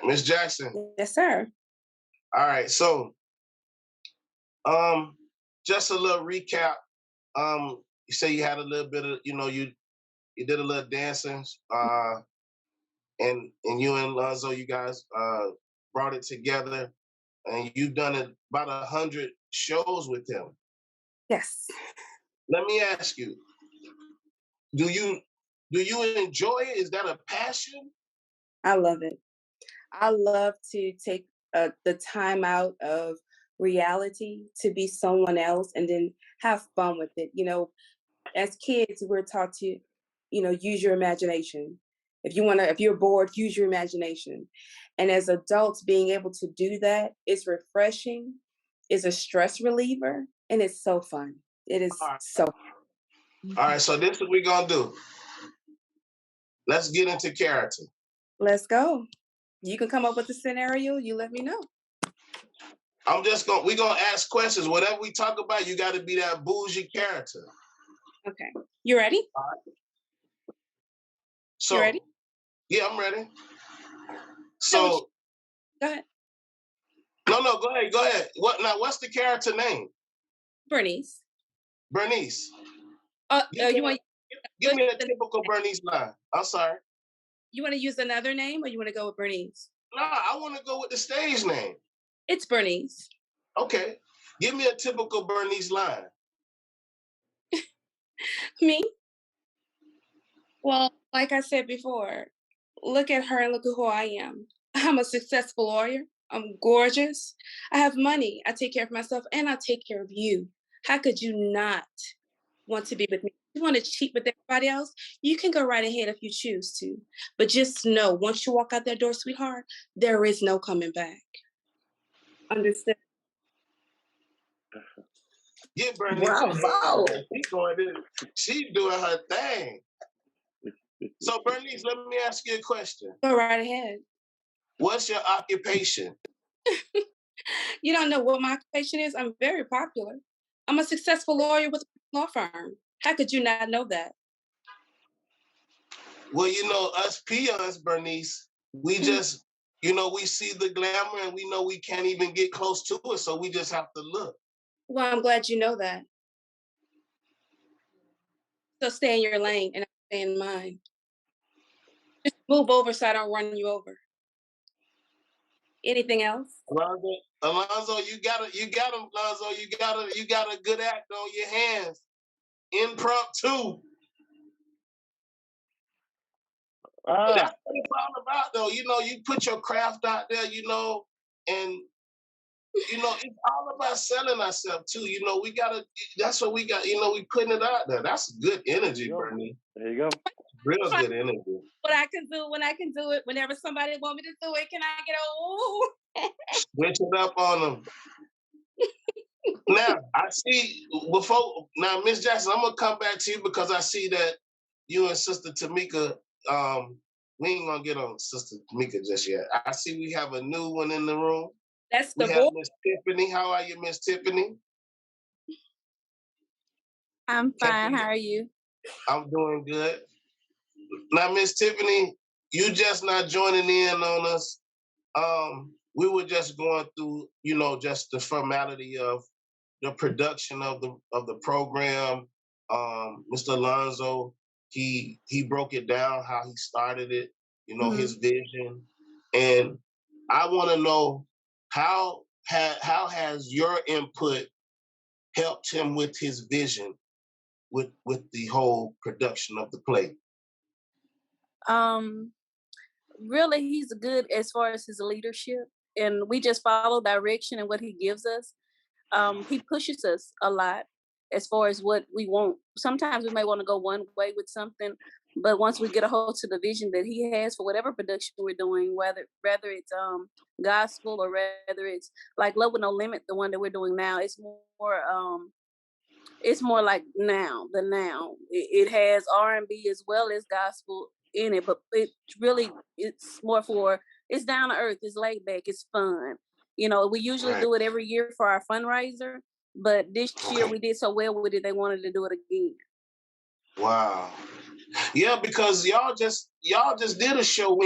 right, Miss Jackson. Yes, sir. All right, so just a little recap. You say you had a little bit of, you did a little dancing, and you and Alonzo, you guys brought it together, and you've done it about 100 shows with him. Yes. Let me ask you, do you enjoy it? Is that a passion? I love it. I love to take the time out of reality to be someone else and then have fun with it. As kids, we're taught to, use your imagination. If you're bored, use your imagination. And as adults, being able to do that is refreshing, is a stress reliever, and it's so fun. It is so. All right, so this is what we're gonna do. Let's get into character. Let's go. You can come up with a scenario. You let me know. We're gonna ask questions. Whatever we talk about, you got to be that bougie character. Okay. You ready? All right. So, you ready? Yeah, I'm ready. So, go ahead. No, go ahead. Go ahead. What's the character name? Bernice. Bernice. Give me a typical Bernice line. I'm sorry. You want to use another name, or you want to go with Bernice? No, I want to go with the stage name. It's Bernice. Okay. Give me a typical Bernice line. Me? Well, like I said before, look at her and look at who I am. I'm a successful lawyer. I'm gorgeous. I have money. I take care of myself, and I take care of you. How could you not want to be with me? You want to cheat with everybody else? You can go right ahead if you choose to. But just know, once you walk out that door, sweetheart, there is no coming back. Understood? Yeah, Bernice. Wow. She's doing her thing. So, Bernice, let me ask you a question. Go right ahead. What's your occupation? You don't know what my occupation is? I'm very popular. I'm a successful lawyer with a law firm. How could you not know that? Well, us peons, Bernice, we just, we see the glamour and we know we can't even get close to it, so we just have to look. Well, I'm glad you know that. So stay in your lane and I'll stay in mine. Just move over so I don't run you over. Anything else? Alonzo, you got him, Alonzo. You got a good act on your hands. Impromptu. That's what it's all about, though. You put your craft out there, and it's all about selling ourselves too. That's what we got. We putting it out there. That's good energy, Bernie. There you go. Real good energy. What I can do when I can do it, whenever somebody want me to do it, can I get a ooh? Switch it up on them. Now, I see now, Miss Jackson, I'm gonna come back to you because I see that you and Sister Tamika, we ain't gonna get on Sister Tamika just yet. I see we have a new one in the room. That's the we have Miss Tiffany. How are you, Miss Tiffany? I'm fine. How are you? I'm doing good. Now, Miss Tiffany, you just not joining in on us. We were just going through, just the formality of the production of the program. Mr. Alonzo, he broke it down how he started it, his vision, and I want to know how has your input helped him with his vision with the whole production of the play? Really, he's good as far as his leadership, and we just follow direction and what he gives us. He pushes us a lot as far as what we want. Sometimes we may want to go one way with something, but once we get a hold to the vision that he has for whatever production we're doing, whether it's gospel or whether it's like Love with No Limit, the one that we're doing now, it's more like now. It has R&B as well as gospel in it, but it's more it's down to earth, it's laid back, it's fun. We usually do it every year for our fundraiser, but this year we did so well with it, they wanted to do it again. Wow. Yeah, because y'all just did a show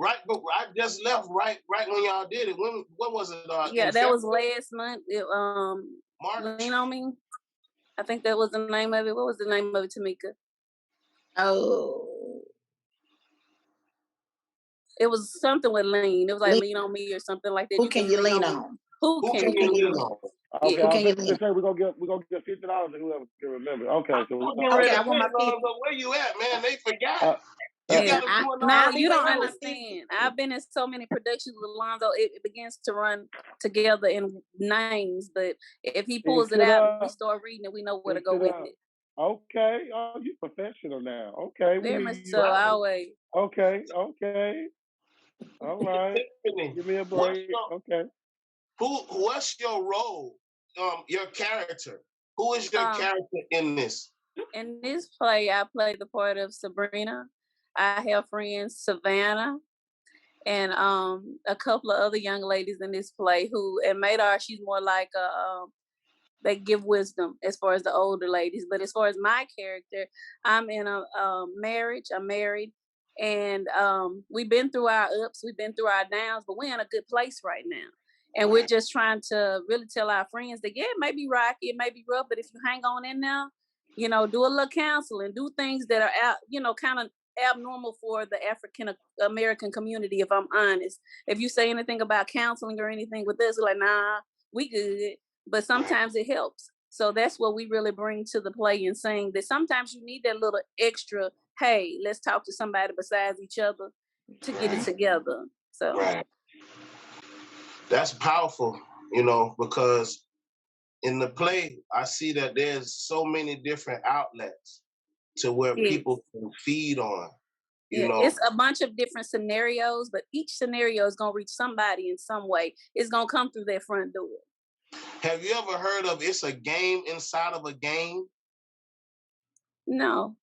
Right, but I just left right when y'all did it. When was it? Yeah, In that was February? last month. March? Lean on Me. I think that was the name of it. What was the name of it, Tamika? Oh. It was something with lean. It was like Lean on Me or something like that. Who can you lean on? Who can you lean on? Okay, Yeah. I was going to say we're gonna get $50 to whoever can remember. Okay, so Okay, I want my people. Where you at, man? They forgot. You got them doing No, you don't understand. I've been in so many productions with Alonzo. It begins to run together in names, but if he pulls it out, we start reading it. We know where to go with it. Okay, oh, you professional now. Okay, very much so. Always. Okay, all right. Give me a break. Okay. What's your role? Your character. Who is your character in this? In this play, I play the part of Sabrina. I have friends Savannah and a couple of other young ladies in this play who, and Madar, she's more like they give wisdom as far as the older ladies. But as far as my character, I'm in a marriage. I'm married, and we've been through our ups, we've been through our downs, but we're in a good place right now. And we're just trying to really tell our friends that, yeah, it may be rocky, it may be rough, but if you hang on in now, you know, do a little counseling, do things that are out, you know, kind of abnormal for the African American community, if I'm honest. If you say anything about counseling or anything with us, like, nah, we good. But sometimes it helps. So that's what we really bring to the play, and saying that sometimes you need that little extra, hey, let's talk to somebody besides each other to get it together. So that's powerful, you know, because in the play, I see that there's so many different outlets to where people can feed on. You know, it's a bunch of different scenarios, but each scenario is going to reach somebody in some way. It's going to come through their front door. Have you ever heard of it's a game inside of a game? No.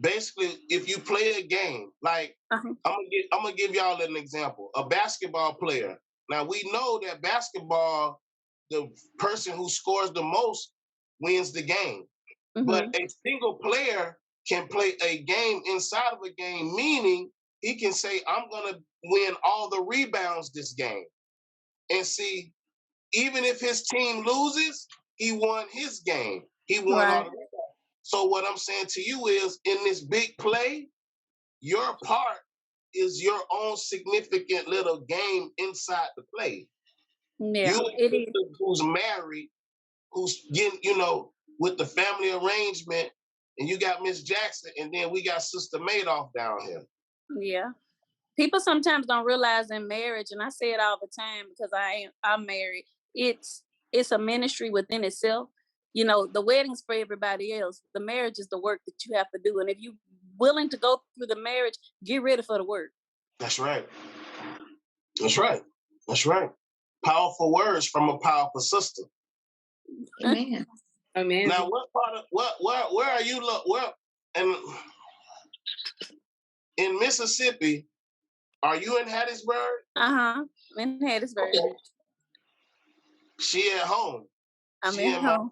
Basically, if you play a game, like I'm gonna give y'all an example. A basketball player. Now we know that basketball, the person who scores the most wins the game. But a single player can play a game inside of a game, meaning he can say, I'm gonna win all the rebounds this game. And see, even if his team loses, he won his game. He won all the rebounds. So what I'm saying to you is, in this big play, your part is your own significant little game inside the play. Yeah, you who's married, who's getting, you know, with the family arrangement, and you got Miss Jackson, and then we got Sister Madoff down here. Yeah. People sometimes don't realize in marriage, and I say it all the time because I'm married, it's a ministry within itself. You know, the wedding's for everybody else. The marriage is the work that you have to do. And if you're willing to go through the marriage, get ready for the work. That's right. That's right. That's right. Powerful words from a powerful sister. Amen. Amen. Now, what part of where are you? Where and in Mississippi? Are you in Hattiesburg? In Hattiesburg. Okay. She at home. I'm at home.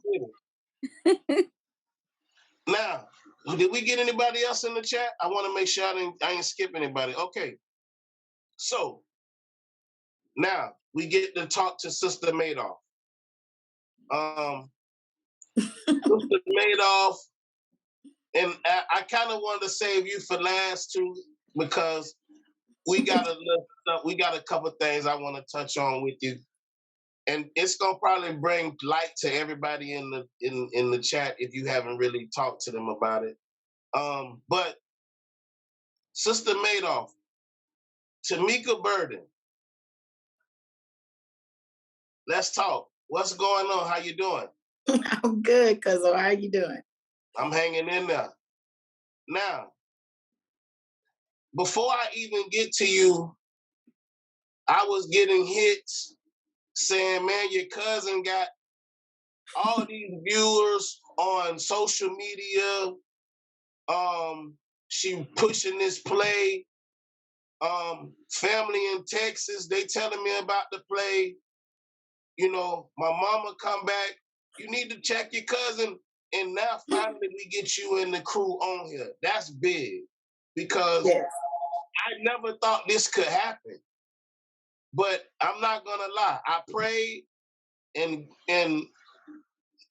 Now, did we get anybody else in the chat? I want to make sure I ain't skip anybody. Okay. So now we get to talk to Sister Madoff. Sister Madoff, and I kind of wanted to save you for last too, because we got a couple things I want to touch on with you, and it's gonna probably bring light to everybody in the chat if you haven't really talked to them about it. But Sister Madoff, Tamika Burden, let's talk. What's going on? How you doing? I'm good, Cuzzo. How you doing? I'm hanging in there. Now, before I even get to you, I was getting hits saying, man, your cousin got all these viewers on social media. She pushing this play. Family in Texas, they telling me about the play. You know, my mama come back. You need to check your cousin. And now finally we get you and the crew on here. That's big. Because never thought this could happen. But I'm not gonna lie. I prayed and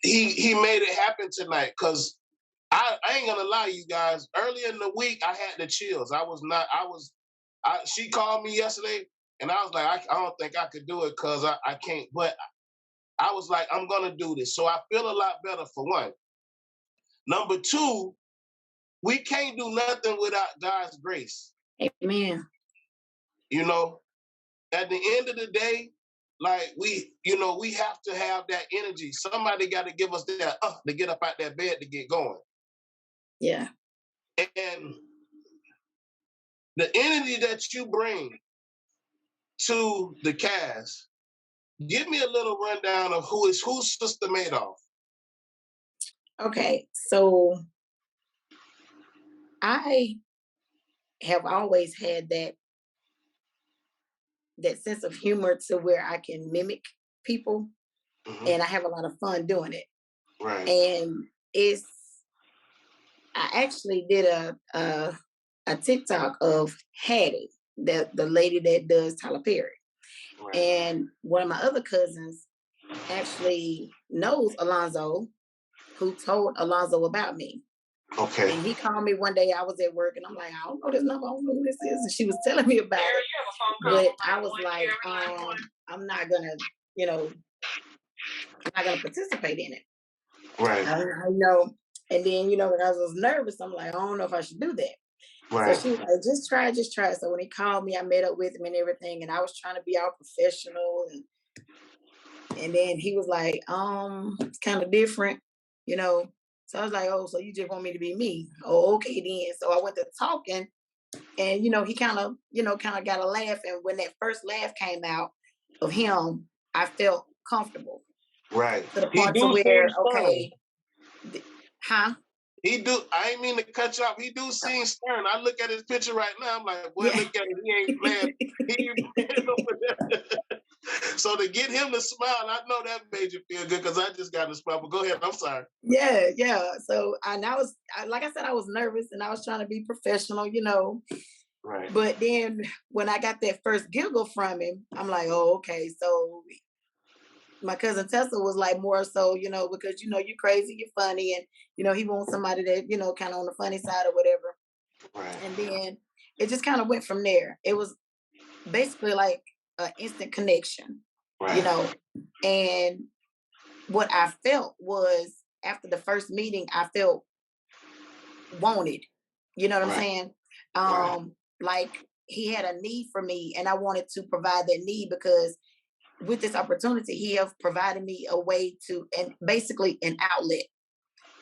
he made it happen tonight. Cause I ain't gonna lie, you guys. Earlier in the week, I had the chills. She called me yesterday, and I was like, I don't think I could do it because I can't. But I was like, I'm gonna do this. So I feel a lot better for one. Number two, we can't do nothing without God's grace. Amen. You know, at the end of the day, like we have to have that energy. Somebody got to give us that to get up out that bed to get going. Yeah. And the energy that you bring to the cast, give me a little rundown of who's Sister Madoff. Okay, so I have always had that sense of humor to where I can mimic people, and I have a lot of fun doing it. Right. And I actually did a TikTok of Hattie, the lady that does Tyler Perry. Right. And one of my other cousins actually knows Alonzo, who told Alonzo about me. Okay. And he called me one day. I was at work, and I'm like, I don't know this number. I don't know who this is. And she was telling me about it. But I was like, I'm not gonna, I'm not gonna participate in it. Right. I know. And then, I was nervous. I'm like, I don't know if I should do that. Right. So she was like, just try. So when he called me, I met up with him and everything, and I was trying to be all professional. And then he was like, it's kind of different, So I was like, oh, so you just want me to be me? Oh, okay then. So I went to talking, and he kind of got a laugh. And when that first laugh came out of him, I felt comfortable. Right. To the point to where, okay, He do. I ain't mean to cut you off. He do seem stern. I look at his picture right now. I'm like, boy, look at him. He ain't playing. He ain't playing over there. So to get him to smile, I know that made you feel good because I just got to smile. But go ahead. I'm sorry. Yeah. So I was, like I said, I was nervous and I was trying to be professional, Right. But then when I got that first giggle from him, I'm like, oh, okay. So my cousin Tessa was like more so, because, you're crazy, you're funny. And, he wants somebody that, kind of on the funny side or whatever. Right. And then it just kind of went from there. It was basically like an instant connection, right. And what I felt was after the first meeting, I felt wanted, you know what I'm saying? Like he had a need for me and I wanted to provide that need because with this opportunity, he have provided me a way to, and basically an outlet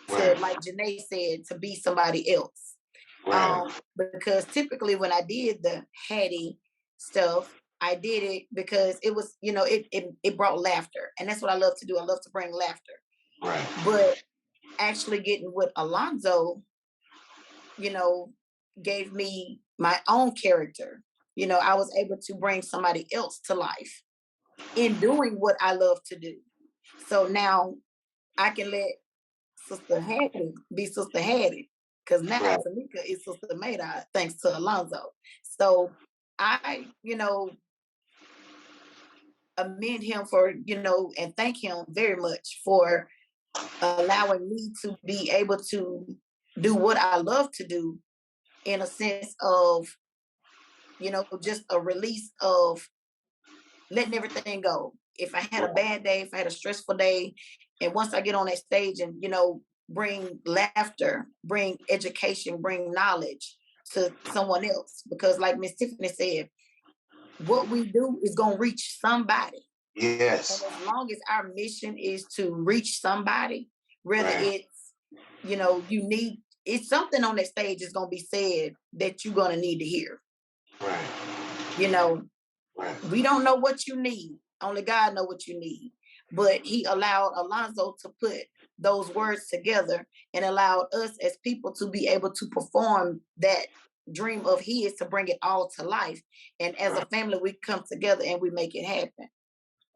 to, like Janae said, to be somebody else. Right. Because typically when I did the Hattie stuff, I did it because it was, it brought laughter. And that's what I love to do. I love to bring laughter. Right. But actually getting with Alonzo, gave me my own character. I was able to bring somebody else to life in doing what I love to do. So now I can let Sister Hattie be Sister Hattie. Because now Shameka is Sister Maida, thanks to Alonzo. So I, commend him for, and thank him very much for allowing me to be able to do what I love to do in a sense of, just a release of letting everything go. If I had a bad day, if I had a stressful day, and once I get on that stage and, bring laughter, bring education, bring knowledge to someone else. Because like Miss Tiffany said, what we do is going to reach somebody. Yes. And as long as our mission is to reach somebody, whether it's, it's something on that stage is going to be said that you're going to need to hear. Right. We don't know what you need. Only God knows what you need. But he allowed Alonzo to put those words together and allowed us as people to be able to perform that dream of his to bring it all to life. And as a family, we come together and we make it happen.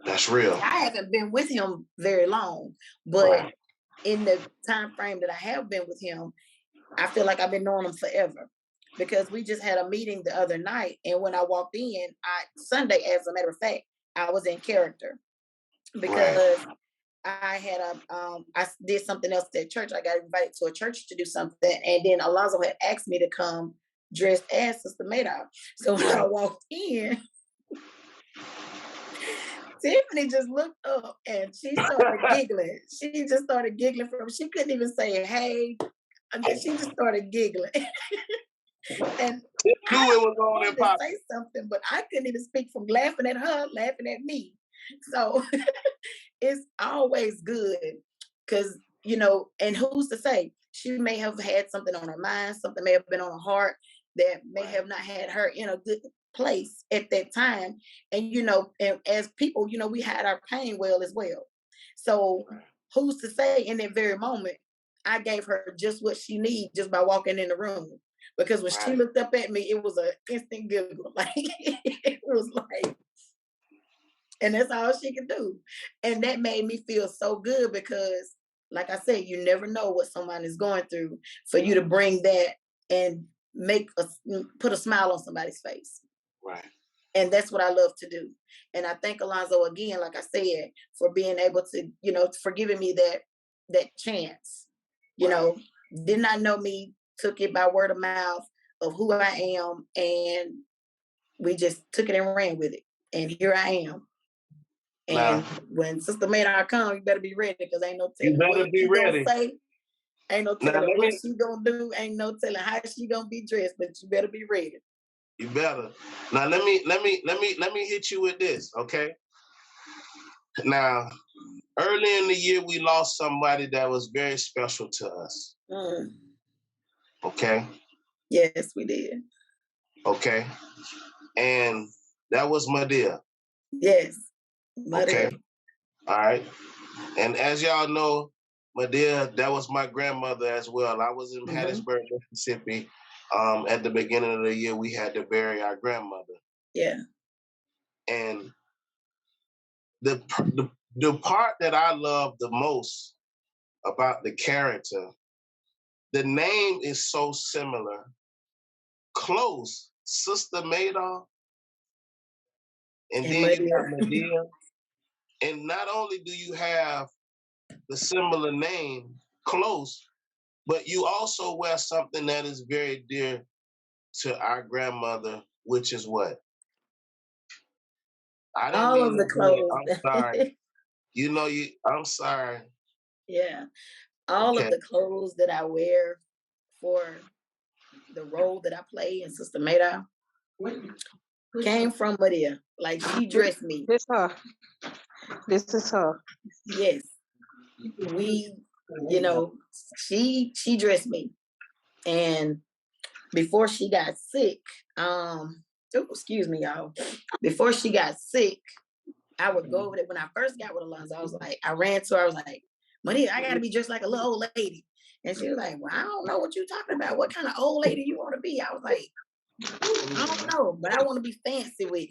That's real. I haven't been with him very long, but in the time frame that I have been with him, I feel like I've been knowing him forever. because we just had a meeting the other night, and when I walked in, Sunday, as a matter of fact, I was in character because I had I did something else at church. I got invited to a church to do something, and then Alonzo had asked me to come dressed as Sister Madoff. So when I walked in, Tiffany just looked up and she started giggling. She just started giggling she couldn't even say hey. And then she just started giggling. And I knew it was on wanted to say something, but I couldn't even speak from laughing at her, laughing at me. So it's always good because, and who's to say? She may have had something on her mind, something may have been on her heart that may have not had her in a good place at that time. And, and as people, we hide our pain well as well. So who's to say in that very moment, I gave her just what she needed just by walking in the room. Because when she looked up at me, it was an instant giggle. Like, it was like, and that's all she could do. And that made me feel so good because, like I said, you never know what someone is going through for you to bring that and put a smile on somebody's face. Right. And that's what I love to do. And I thank Alonzo again, like I said, for being able to, for giving me that chance. Did not know me, took it by word of mouth of who I am, and we just took it and ran with it. And here I am. And when Sister Maynard come, you better be ready because ain't no telling what she gonna say. Ain't no telling what she gonna do. Ain't no telling how she gonna be dressed, but you better be ready. You better. Now let me hit you with this, okay? Now, early in the year, we lost somebody that was very special to us. Okay? Yes, we did. Okay. And that was Madea. Yes. Madea. Okay. All right. And as y'all know, Madea, that was my grandmother as well. I was in Hattiesburg, Mississippi. At the beginning of the year, we had to bury our grandmother. Yeah. And the part that I love the most about the character, the name is so similar, close, Sister Madoff, and then you got Madea. And not only do you have the similar name, close, but you also wear something that is very dear to our grandmother, which is what? I didn't all of the clothes. I'm sorry. I'm sorry. Yeah. All of the clothes that I wear for the role that I play in Sister Madoff came from Madea. Like, she dressed me. This her. This is her. Yes. We, she dressed me. And before she got sick, excuse me, y'all. Before she got sick, I would go over there. When I first got with Alonzo, I ran to her, I was like, Madea, I gotta be dressed like a little old lady. And she was like, well, I don't know what you're talking about. What kind of old lady you want to be? I was like, I don't know, but I want to be fancy with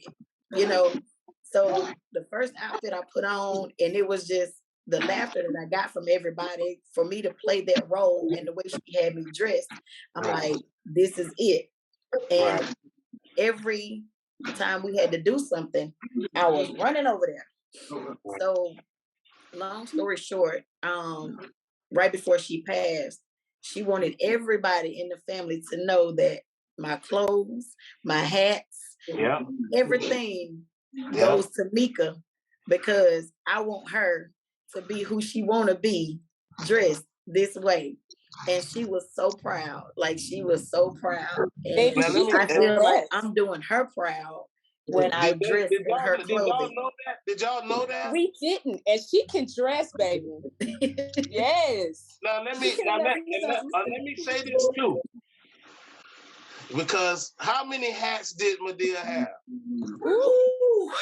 it, So the first outfit I put on, and it was just the laughter that I got from everybody for me to play that role and the way she had me dressed. I'm like, this is it. And every time we had to do something, I was running over there. So long story short, right before she passed, she wanted everybody in the family to know that my clothes, my hats, everything goes to Mika, because I want her to be who she want to be, dressed this way. And she was so proud. Like, she was so proud. And I feel like I'm doing her proud when I dress in her clothing. Did y'all know that? We didn't, and she can dress, baby. Yes. Now let me say this too, because how many hats did Madea have? Ooh.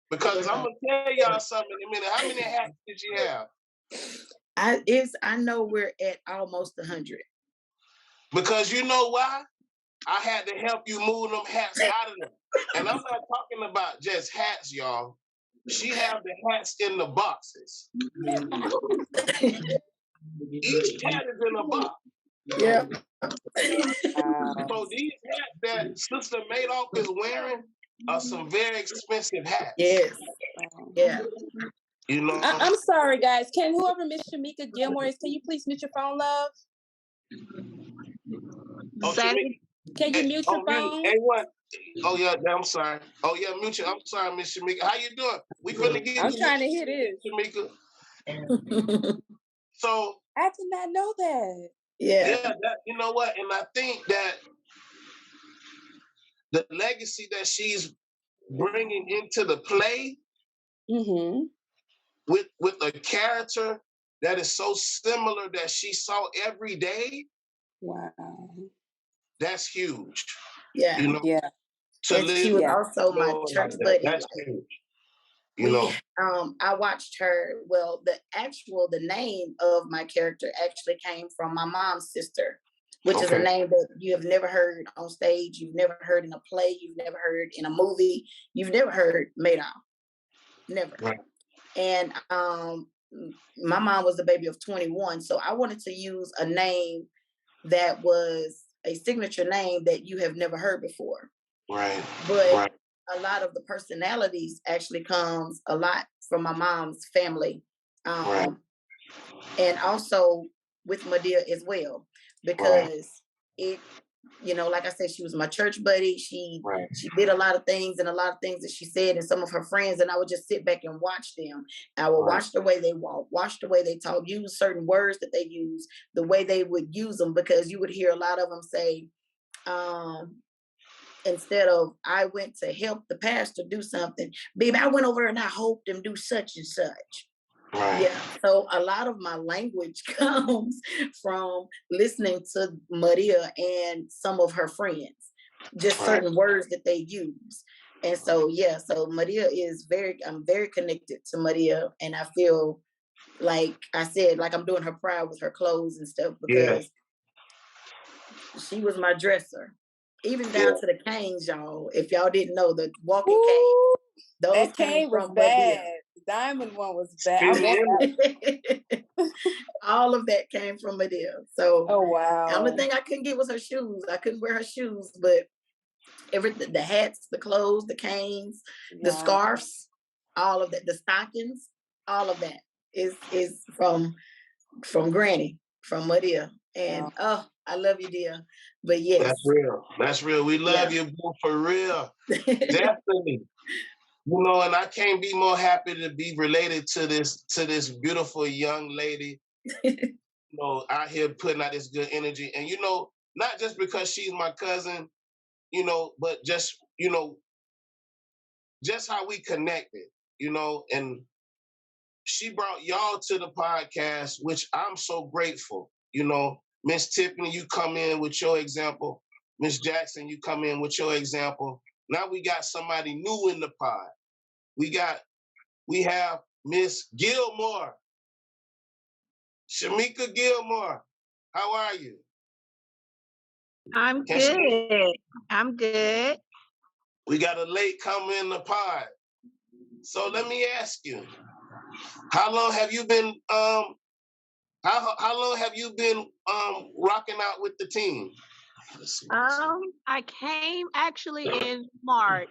Because I'm gonna tell y'all something in a minute. How many hats did she have? I know we're at almost 100. Because you know why? I had to help you move them hats out of them. And I'm not talking about just hats, y'all. She had the hats in the boxes. Each hat is in a box. Yeah. So these hats that Sister Madoff is wearing are some very expensive hats. Yes. Yeah. You know. I'm sorry, guys. Can whoever Miss Shemeka Gilmore is, can you please mute your phone, love? Oh, Shemeka. Can you mute your phone? Hey, what? Oh yeah, I'm sorry. Oh yeah, mute you. I'm sorry, Miss Shemeka. How you doing? We finna get. I'm trying to hear this, Shemeka. So I did not know that. Yeah. That, you know what? And I think that the legacy that she's bringing into the play with a character that is so similar that she saw every day. Wow. That's huge. Yeah. You know, yeah. And she was also my church buddy. That's huge. You know. I watched her. Well, the name of my character actually came from my mom's sister, which is a name that you have never heard on stage, you've never heard in a play, you've never heard in a movie, you've never heard Madoff. Never. Right. And my mom was the baby of 21, so I wanted to use a name that was a signature name that you have never heard before. Right. But a lot of the personalities actually comes a lot from my mom's family. And also with Medea as well, because it, you know, like I said, she was my church buddy. She did a lot of things, and a lot of things that she said, and some of her friends, and I would just sit back and watch them. I would watch the way they walk, watch the way they talk, use certain words that they use, the way they would use them, because you would hear a lot of them say, instead of I went to help the pastor do something, baby, I went over and I helped him do such and such. Yeah. So a lot of my language comes from listening to Maria and some of her friends, just certain words that they use. And so, yeah, so Maria is I'm very connected to Maria, and I feel like I said, like I'm doing her proud with her clothes and stuff, because she was my dresser. Even down to the canes, y'all. If y'all didn't know, the walking cane, those came from Medea. The diamond one was bad. All of that came from Medea. So, wow. The only thing I couldn't get was her shoes. I couldn't wear her shoes, but everything, the hats, the clothes, the canes, the scarves, all of that, the stockings, all of that is from Granny, from Medea. And I love you, dear. But yes. That's real. That's real. We love you, boo, for real. Definitely. You know, and I can't be more happy to be related to this beautiful young lady. You know, out here putting out this good energy. And you know, not just because she's my cousin, you know, but just, you know, just how we connected, you know, and she brought y'all to the podcast, which I'm so grateful. You know, Miss Tiffany, you come in with your example. Miss Jackson, you come in with your example. Now we got somebody new in the pod. We have Miss Gilmore. Shemeka Gilmore. How are you? I'm good. I'm good. We got a late comer in the pod. So let me ask you, how long have you been how long have you been rocking out with the team? I came actually in March.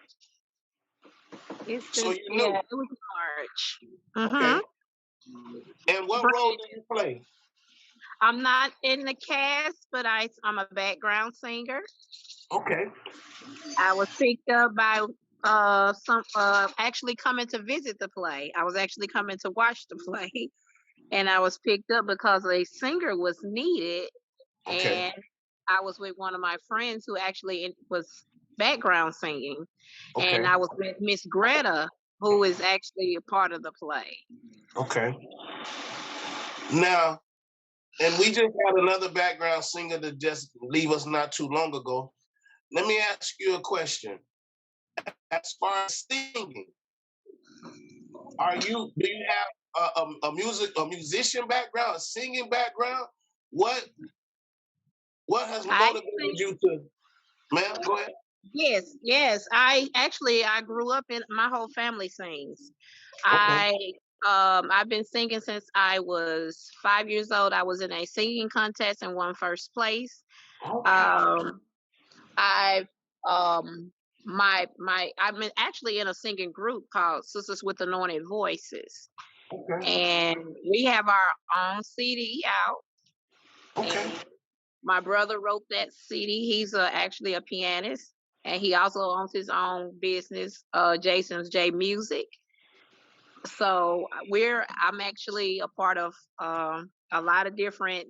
So you knew? Yeah, it was March. Okay. And what role do you play? I'm not in the cast, but I'm a background singer. Okay. I was picked up by some actually coming to visit the play. I was actually coming to watch the play, and I was picked up because a singer was needed. Okay. And I was with one of my friends who actually was background singing. Okay. And I was with Miss Greta, who is actually a part of the play. Okay. Now, and we just had another background singer that just leave us not too long ago. Let me ask you a question. As far as singing, do you have a musician background, a singing background? What has motivated you to, ma'am, go ahead. Yes. I grew up in, my whole family sings. Okay. I've been singing since I was 5 years old. I was in a singing contest and won first place. I've I've been actually in a singing group called Sisters with Anointed Voices. And we have our own CD out. And my brother wrote that CD. He's actually a pianist, and he also owns his own business, Jason's J Music. So I'm actually a part of a lot of different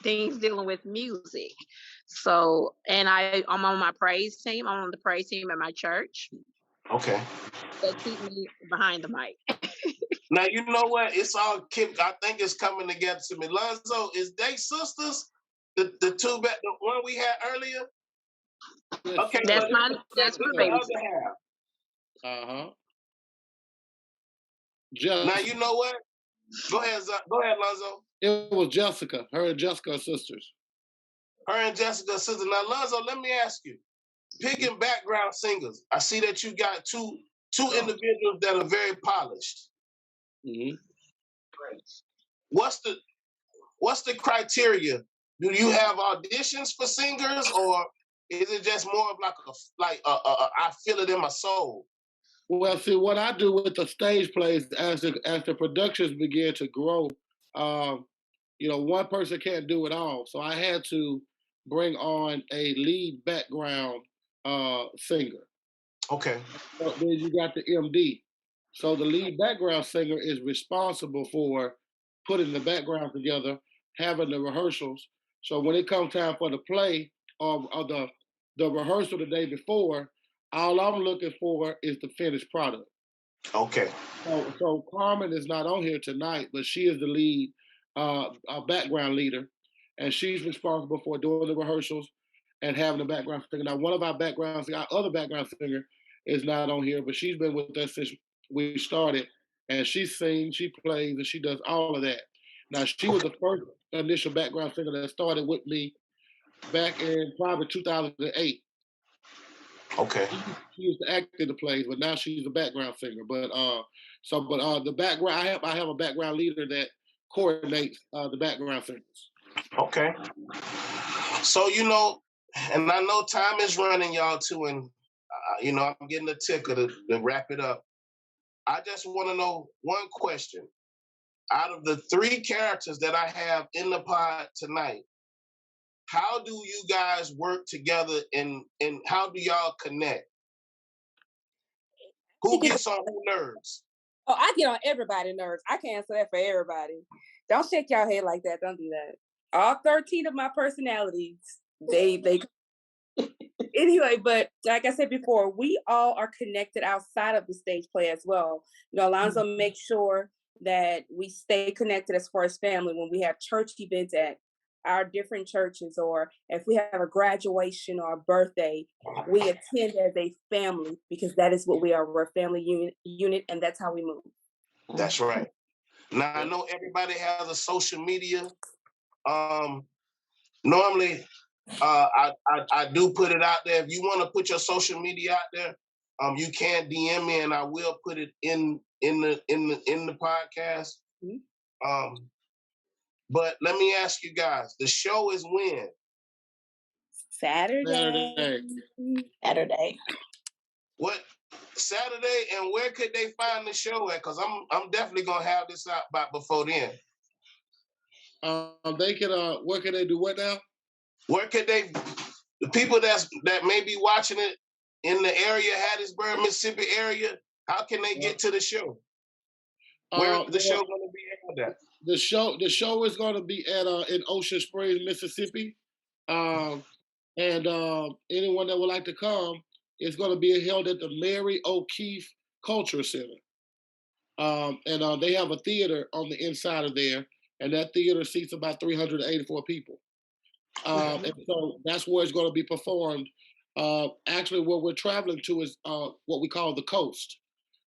things dealing with music. So, and I'm on my praise team. I'm on the praise team at my church. Okay. They keep me behind the mic. Now, you know what? It's all, I think it's coming together to me. Alonzo, is they sisters? The two, the one we had earlier? Okay. That's my baby. The other half. Now, you know what? Go ahead, Alonzo. It was Jessica. Her and Jessica are sisters. Her and Jessica are sisters. Now, Alonzo, let me ask you. Picking background singers, I see that you got two individuals that are very polished. Mm-hmm. What's the criteria? Do you have auditions for singers, or is it just more of like I feel it in my soul? Well, see, what I do with the stage plays as the productions begin to grow, one person can't do it all. So I had to bring on a lead background singer. Okay. So then you got the MD. So the lead background singer is responsible for putting the background together, having the rehearsals. So when it comes time for the play or the rehearsal the day before, all I'm looking for is the finished product. Okay. So Carmen is not on here tonight, but she is the lead background leader, and she's responsible for doing the rehearsals and having the background singer. Now, one of our other background singer is not on here, but she's been with us since we started, and she sings, she plays, and she does all of that. Now, she was the first initial background singer that started with me back in probably 2008. Okay. She used to act in the plays, but now she's a background singer. But the background, I have a background leader that coordinates the background singers. Okay. So, and I know time is running, y'all, too, and I'm getting a ticker to wrap it up. I just want to know one question. Out of the 3 characters that I have in the pod tonight, how do you guys work together and how do y'all connect? Who gets on who nerves? Oh, I get on everybody's nerves. I can't say that for everybody. Don't shake your head like that. Don't do that. All 13 of my personalities, they anyway, but like I said before, we all are connected outside of the stage play as well. Alonzo makes sure that we stay connected as far as family when we have church events at our different churches, or if we have a graduation or a birthday, we attend as a family because that is what we are. We're a family unit, and that's how we move. That's right. Now, I know everybody has a social media. Normally, I do put it out there. If you want to put your social media out there, you can DM me, and I will put it in the podcast. Mm-hmm. But let me ask you guys: the show is when? Saturday. What Saturday? And where could they find the show at? Because I'm definitely gonna have this out by before then. They can. Where can they do what now? Where could they? The people that may be watching it in the area, Hattiesburg, Mississippi area, how can they get to the show? Where is the show going to be held at? The show is going to be at in Ocean Springs, Mississippi, and anyone that would like to come, it's going to be held at the Mary O'Keefe Cultural Center, and they have a theater on the inside of there, and that theater seats about 384 people. And so that's where it's going to be performed. Actually, where we're traveling to is what we call the coast.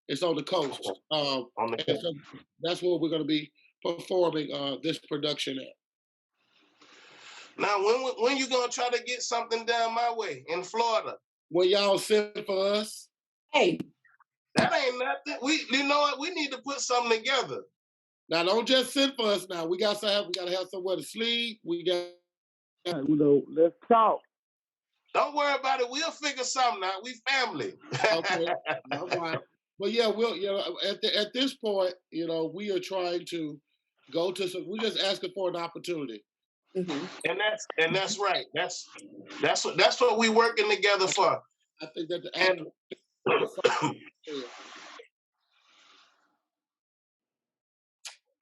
It's on the coast. So that's where we're going to be performing this production at. Now, when you going to try to get something down my way in Florida? When y'all send for us? Hey, That ain't nothing. You know what? We need to put something together. Now, don't just sit for us. Now we gotta have somewhere to sleep. We got, let's talk. Don't worry about it. We'll figure something out. We family. Okay, all right. But yeah, at this point, we are trying to go to some. We're just asking for an opportunity. Mm-hmm. And that's right. That's what we working together for. I think that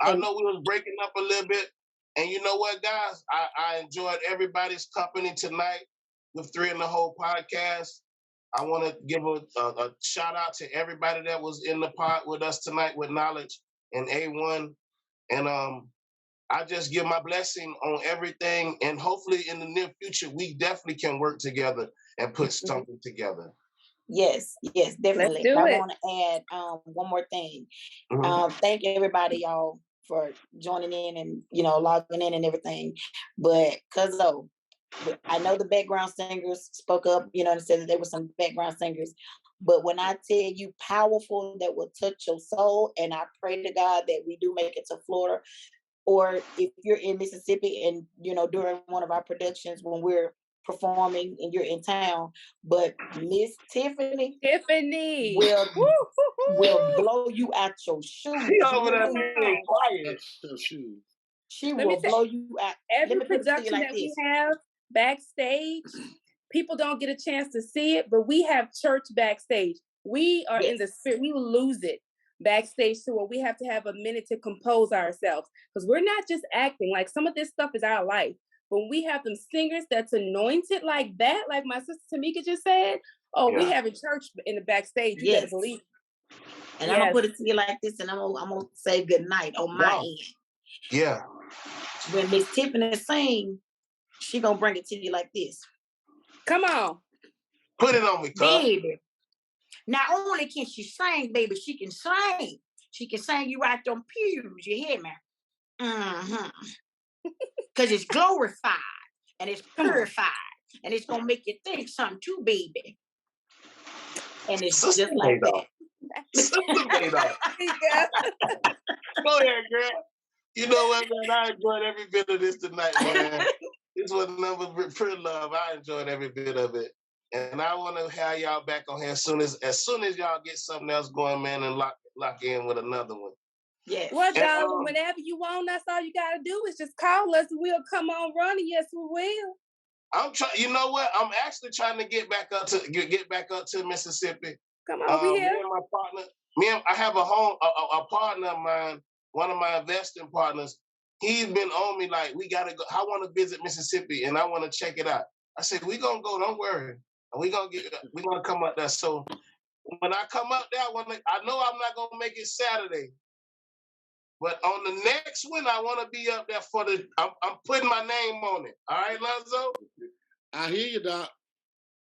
I know we was breaking up a little bit, and you know what, guys? I enjoyed everybody's company tonight with 3 in the Hole podcast. I want to give a shout out to everybody that was in the pod with us tonight with Knowledge and A1, and I just give my blessing on everything, and hopefully in the near future we definitely can work together and put something together. Yes, definitely. Let's do it. I want to add one more thing. Thank everybody, y'all, for joining in and logging in and everything. But Cuzzo, I know the background singers spoke up, and said that there were some background singers. But when I tell you powerful, that will touch your soul, and I pray to God that we do make it to Florida, or if you're in Mississippi and during one of our productions when we're performing and you're in town, but Miss Tiffany will blow you out your shoes. She over there being quiet. She will blow you out. Every production that we have backstage, people don't get a chance to see it, but we have church backstage. We are in the spirit. We will lose it backstage to where we have to have a minute to compose ourselves, because we're not just acting. Like, some of this stuff is our life. When we have them singers that's anointed like that, like my sister Shameka just said, we have a church in the backstage. You better believe it. And I'm gonna put it to you like this, and I'm gonna say good night on my end. Yeah. When Miss Tiffany sing, she gonna bring it to you like this. Come on. Put it on me, baby. Not only can she sing, baby, she can sing. She can sing you out them pews, you hear me? Because it's glorified, and it's purified, and it's gonna make you think something too, baby. And it's just like that. Go ahead, girl. You know what, man? I enjoyed every bit of this tonight, man. This was number pure love. I enjoyed every bit of it. And I want to have y'all back on here as soon as y'all get something else going, man, and lock in with another one. Yes. Well, darling, whenever you want, that's all you gotta do is just call us and we'll come on running. Yes, we will. I'm trying. You know what? I'm actually trying to get back up to Mississippi. Come on, we here. Me and my partner. I have a partner of mine, one of my investing partners. He's been on me like, we gotta go. I want to visit Mississippi and I want to check it out. I said, we gonna go. Don't worry. We gonna come up there. So when I come up there, I know I'm not gonna make it Saturday. But on the next one, I want to be up there for I'm putting my name on it. All right, Lonzo? I hear you, Doc.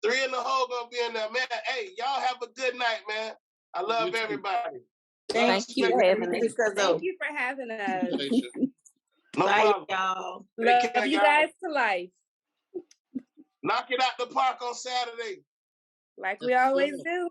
3 in the Hole gonna be in there, man. Hey, y'all have a good night, man. I love everybody. Thank you for having us. Thank you for having us. No problem. Y'all. Love you guys to life. Knock it out the park on Saturday. Like we always do.